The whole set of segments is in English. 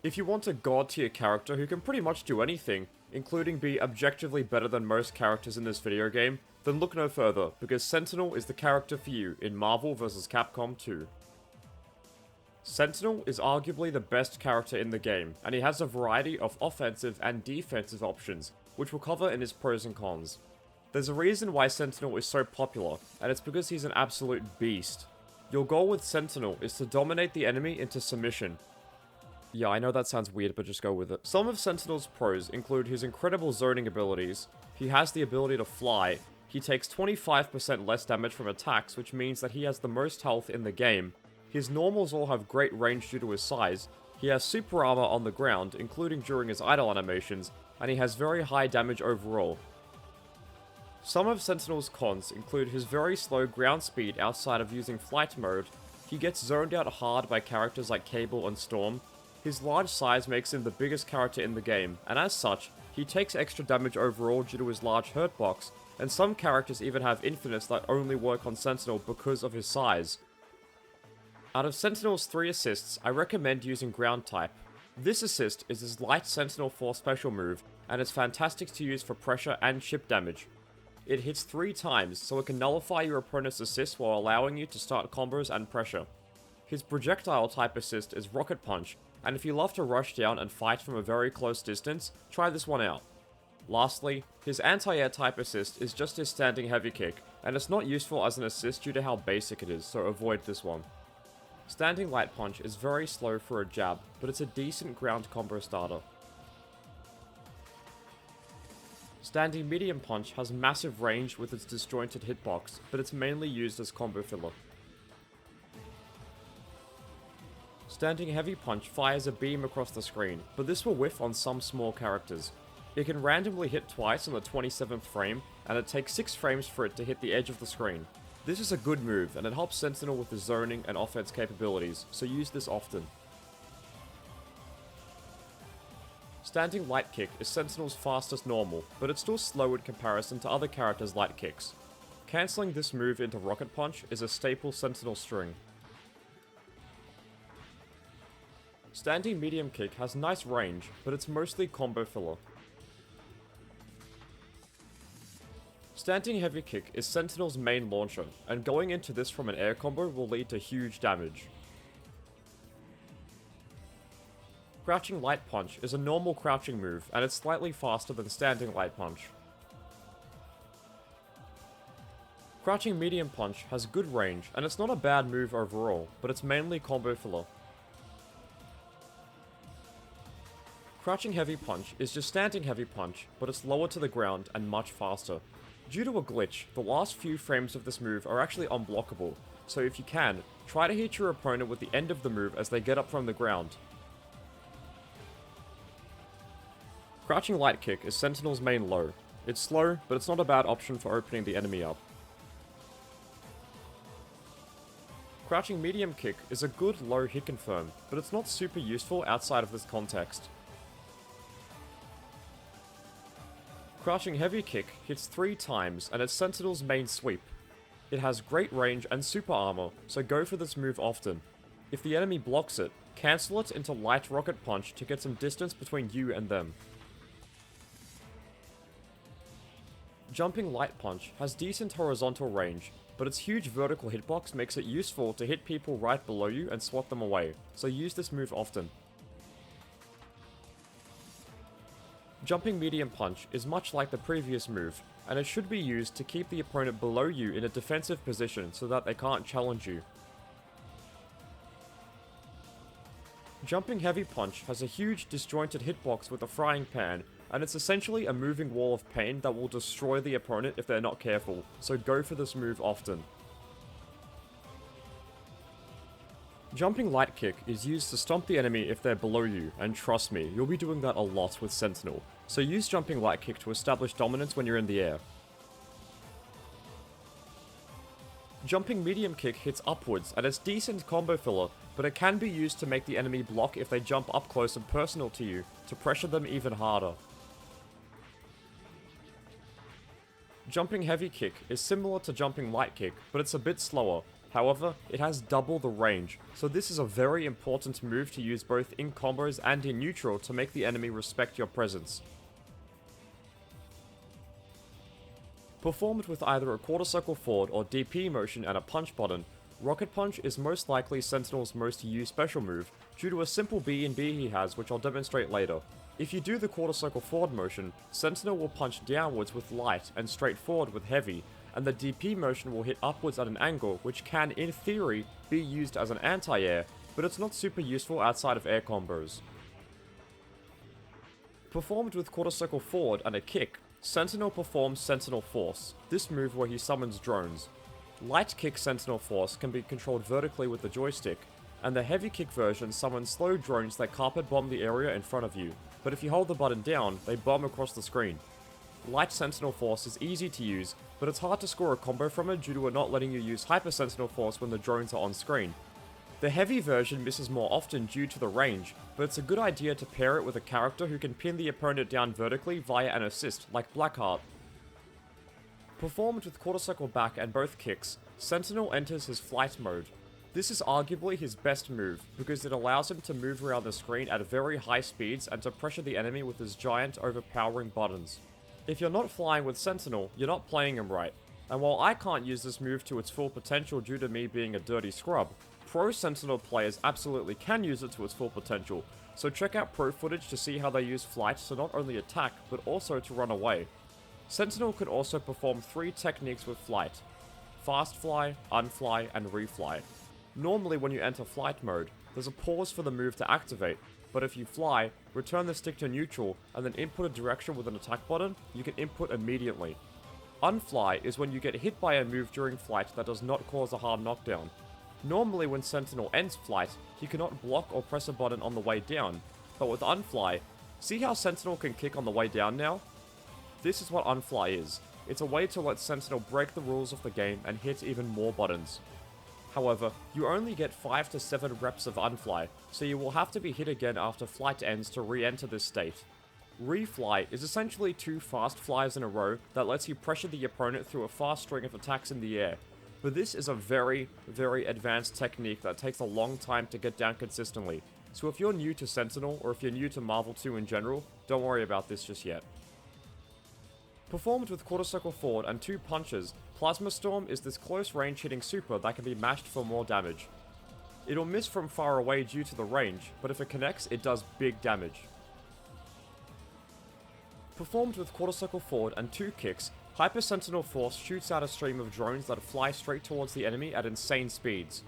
If you want a god tier character who can pretty much do anything, including be objectively better than most characters in this video game, then look no further, because Sentinel is the character for you in Marvel vs. Capcom 2. Sentinel is arguably the best character in the game, and he has a variety of offensive and defensive options, which we'll cover in his pros and cons. There's a reason why Sentinel is so popular, and it's because he's an absolute beast. Your goal with Sentinel is to dominate the enemy into submission. Yeah, I know that sounds weird, but just go with it. Some of Sentinel's pros include his incredible zoning abilities, he has the ability to fly, he takes 25% less damage from attacks, which means that he has the most health in the game, his normals all have great range due to his size, he has super armor on the ground, including during his idle animations, and he has very high damage overall. Some of Sentinel's cons include his very slow ground speed outside of using flight mode, he gets zoned out hard by characters like Cable and Storm, his large size makes him the biggest character in the game, and as such, he takes extra damage overall due to his large hurt box, and some characters even have infinites that only work on Sentinel because of his size. Out of Sentinel's 3 assists, I recommend using Ground type. This assist is his light Sentinel 4 special move, and it's fantastic to use for pressure and chip damage. It hits 3 times, so it can nullify your opponent's assist while allowing you to start combos and pressure. His projectile type assist is Rocket Punch, and if you love to rush down and fight from a very close distance, try this one out. Lastly, his anti-air type assist is just his standing heavy kick, and it's not useful as an assist due to how basic it is, so avoid this one. Standing light punch is very slow for a jab, but it's a decent ground combo starter. Standing medium punch has massive range with its disjointed hitbox, but it's mainly used as combo filler. Standing heavy punch fires a beam across the screen, but this will whiff on some small characters. It can randomly hit twice on the 27th frame, and it takes 6 frames for it to hit the edge of the screen. This is a good move, and it helps Sentinel with his zoning and offense capabilities, so use this often. Standing light kick is Sentinel's fastest normal, but it's still slow in comparison to other characters' light kicks. Cancelling this move into rocket punch is a staple Sentinel string. Standing medium kick has nice range, but it's mostly combo filler. Standing heavy kick is Sentinel's main launcher, and going into this from an air combo will lead to huge damage. Crouching light punch is a normal crouching move, and it's slightly faster than standing light punch. Crouching medium punch has good range, and it's not a bad move overall, but it's mainly combo filler. Crouching heavy punch is just standing heavy punch, but it's lower to the ground and much faster. Due to a glitch, the last few frames of this move are actually unblockable, so if you can, try to hit your opponent with the end of the move as they get up from the ground. Crouching light kick is Sentinel's main low. It's slow, but it's not a bad option for opening the enemy up. Crouching medium kick is a good low hit confirm, but it's not super useful outside of this context. Crouching heavy kick hits 3 times and it's Sentinel's main sweep. It has great range and super armor, so go for this move often. If the enemy blocks it, cancel it into light rocket punch to get some distance between you and them. Jumping light punch has decent horizontal range, but its huge vertical hitbox makes it useful to hit people right below you and swat them away, so use this move often. Jumping medium punch is much like the previous move, and it should be used to keep the opponent below you in a defensive position so that they can't challenge you. Jumping heavy punch has a huge disjointed hitbox with a frying pan, and it's essentially a moving wall of pain that will destroy the opponent if they're not careful, so go for this move often. Jumping light kick is used to stomp the enemy if they're below you, and trust me, you'll be doing that a lot with Sentinel, so use jumping light kick to establish dominance when you're in the air. Jumping medium kick hits upwards, and it's decent combo filler, but it can be used to make the enemy block if they jump up close and personal to you, to pressure them even harder. Jumping heavy kick is similar to jumping light kick, but it's a bit slower. However, it has double the range, so this is a very important move to use both in combos and in neutral to make the enemy respect your presence. Performed with either a quarter circle forward or DP motion and a punch button, Rocket Punch is most likely Sentinel's most used special move, due to a simple B&B he has which I'll demonstrate later. If you do the quarter circle forward motion, Sentinel will punch downwards with light and straight forward with heavy, and the DP motion will hit upwards at an angle which can, in theory, be used as an anti-air, but it's not super useful outside of air combos. Performed with quarter circle forward and a kick, Sentinel performs Sentinel Force, this move where he summons drones. Light kick Sentinel Force can be controlled vertically with the joystick, and the heavy kick version summons slow drones that carpet bomb the area in front of you, but if you hold the button down, they bomb across the screen. Light Sentinel Force is easy to use, but it's hard to score a combo from it due to it not letting you use Hyper Sentinel Force when the drones are on screen. The heavy version misses more often due to the range, but it's a good idea to pair it with a character who can pin the opponent down vertically via an assist, like Blackheart. Performed with quarter circle back and both kicks, Sentinel enters his flight mode. This is arguably his best move, because it allows him to move around the screen at very high speeds and to pressure the enemy with his giant, overpowering buttons. If you're not flying with Sentinel, you're not playing him right, and while I can't use this move to its full potential due to me being a dirty scrub, pro Sentinel players absolutely can use it to its full potential, so check out pro footage to see how they use flight to not only attack, but also to run away. Sentinel can also perform 3 techniques with flight: fast fly, unfly, and refly. Normally when you enter flight mode, there's a pause for the move to activate, but if you fly, return the stick to neutral, and then input a direction with an attack button, you can input immediately. Unfly is when you get hit by a move during flight that does not cause a hard knockdown. Normally when Sentinel ends flight, he cannot block or press a button on the way down, but with Unfly, see how Sentinel can kick on the way down now? This is what Unfly is. It's a way to let Sentinel break the rules of the game and hit even more buttons. However, you only get 5 to 7 reps of Unfly, so you will have to be hit again after flight ends to re-enter this state. Refly is essentially 2 fast flies in a row that lets you pressure the opponent through a fast string of attacks in the air, but this is a very, very advanced technique that takes a long time to get down consistently, so if you're new to Sentinel or if you're new to Marvel 2 in general, don't worry about this just yet. Performed with quarter circle forward and 2 punches, Plasma Storm is this close range hitting super that can be mashed for more damage. It'll miss from far away due to the range, but if it connects, it does big damage. Performed with quarter circle forward and 2 kicks, Hyper Sentinel Force shoots out a stream of drones that fly straight towards the enemy at insane speeds.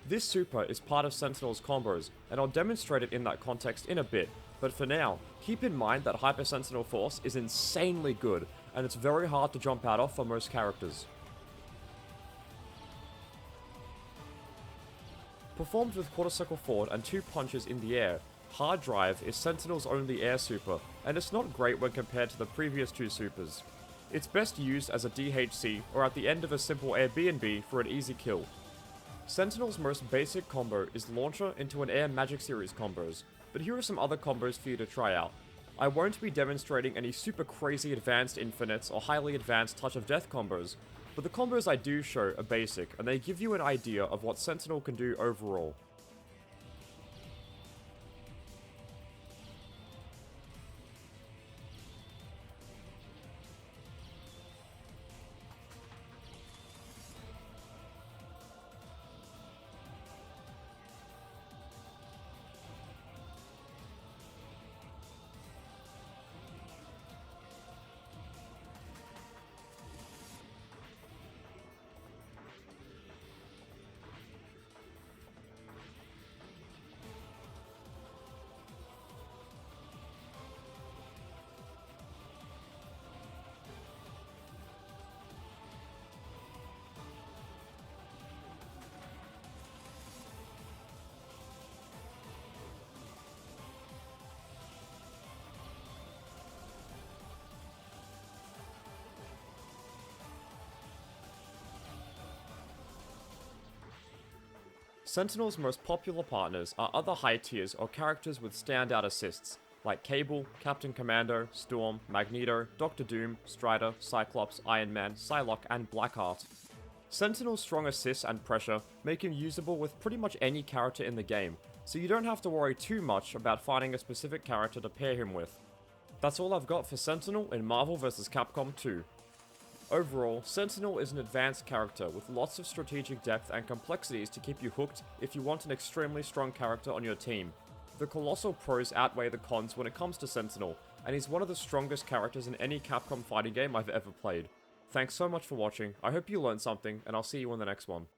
This super is part of Sentinel's combos, and I'll demonstrate it in that context in a bit, but for now, keep in mind that Hyper Sentinel Force is insanely good, and it's very hard to jump out of for most characters. Performed with quarter circle forward and 2 punches in the air, Hard Drive is Sentinel's only air super, and it's not great when compared to the previous 2 supers. It's best used as a DHC or at the end of a simple Airbnb for an easy kill. Sentinel's most basic combo is Launcher into an Air Magic Series combos, but here are some other combos for you to try out. I won't be demonstrating any super crazy advanced infinites or highly advanced Touch of Death combos, but the combos I do show are basic, and they give you an idea of what Sentinel can do overall. Sentinel's most popular partners are other high tiers or characters with standout assists, like Cable, Captain Commando, Storm, Magneto, Doctor Doom, Strider, Cyclops, Iron Man, Psylocke, and Blackheart. Sentinel's strong assist and pressure make him usable with pretty much any character in the game, so you don't have to worry too much about finding a specific character to pair him with. That's all I've got for Sentinel in Marvel vs. Capcom 2. Overall, Sentinel is an advanced character with lots of strategic depth and complexities to keep you hooked if you want an extremely strong character on your team. The colossal pros outweigh the cons when it comes to Sentinel, and he's one of the strongest characters in any Capcom fighting game I've ever played. Thanks so much for watching, I hope you learned something, and I'll see you in the next one.